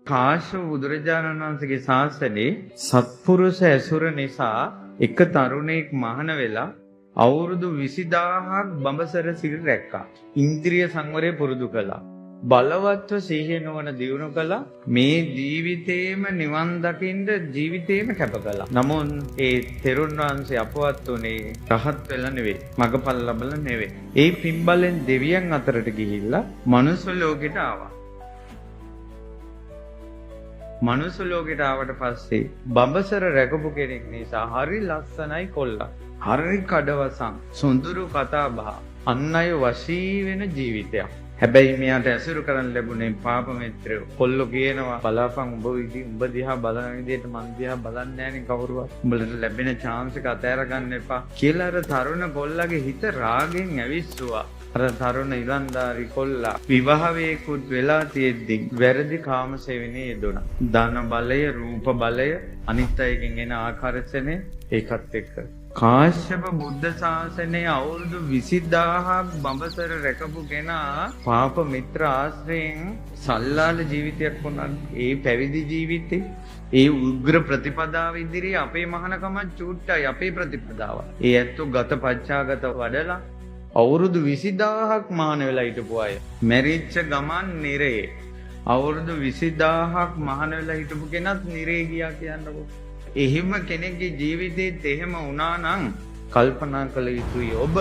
කාශ්‍යප බුදුරජාණන් වහන්සේගේ ශාසනයේ සත්පුරුෂ ඇසුර නිසා එක තරුණයෙක් මහාන වෙලා අවුරුදු 20000ක් බඹසර සිල් රැක්කා. ඉන්ද්‍රිය සංවරය පුරුදු කළා. බලවත්ව සිහිය නොවන දියුණු කළා. මේ ජීවිතේම නිවන් දකින්න ජීවිතේම කැප කළා. නමුත් ඒ තෙරුන් වහන්සේ අපවත් උනේ රහත් වෙලා නෙවෙයි. මගපල් ලැබලා නෙවෙයි. ඒ පින්බලෙන් දෙවියන් අතරට ගිහිල්ලා මනුස්ස ලෝකෙට ආවා. මනුස්ස ලෝකෙට ආවට පස්සේ බඹසර රැකපු කෙනෙක් නිසා හරි ලස්සනයි කොල්ලා. හරි කඩවසම් සොඳුරු කතා බහ අන් අය වශී වෙන ජීවිතයක්. හැබැයි මෙයාට ඇසුරු කරන්න ලැබුණේ පාප මිත්‍රයෝ. කොල්ලෝ කියනවා බලාපන් උඹ දිහා බලන විදිහට මං දිහා බලන්නේ නැහනේ කවුරුවත්. උඹලට ලැබෙන chance එක අතහැර ගන්න එපා කියලා අර තරුණ කොල්ලගේ හිත රාගෙන් ඇවිස්සුවා. අර තරුණ ඉලන්දාරි කොල්ලා විවාහ වේකුත් වෙලා තියෙද්දි වැරදි කාම සේවනයේ යෙදුණා. ධන බලය, රූප බලය, අනිත් අයගෙන් එන ආකර්ෂණය ඒකත් එක්ක කාශ්‍යප බුද්ධ ශාසනයේ අවුරුදු 20000ක් බඹසර රැකපු කෙනා පාප මිත්‍ර ආශ්‍රයෙන් සල්ලාල ජීවිතයක් වුණා. ඒ පැවිදි ජීවිතේ ඒ උග්‍ර ප්‍රතිපදාව ඉදිරියේ අපේ මහානකම චූට්ටයි අපේ ප්‍රතිපදාව. ඒ ඇත්තෝ ගත පච්චාගත වඩලා අවුරුදු 20000ක් මහාන වෙලා හිටපු අය. මැරිච්ච ගමන් නිරේ. අවුරුදු 20000ක් මහාන වෙලා හිටපු කෙනත් නිරේ ගියා කියන්නකො. එහෙම කෙනෙක්ගේ ජීවිතේත් එහෙම වුණා නම් කල්පනා කළ යුතුයි ඔබ.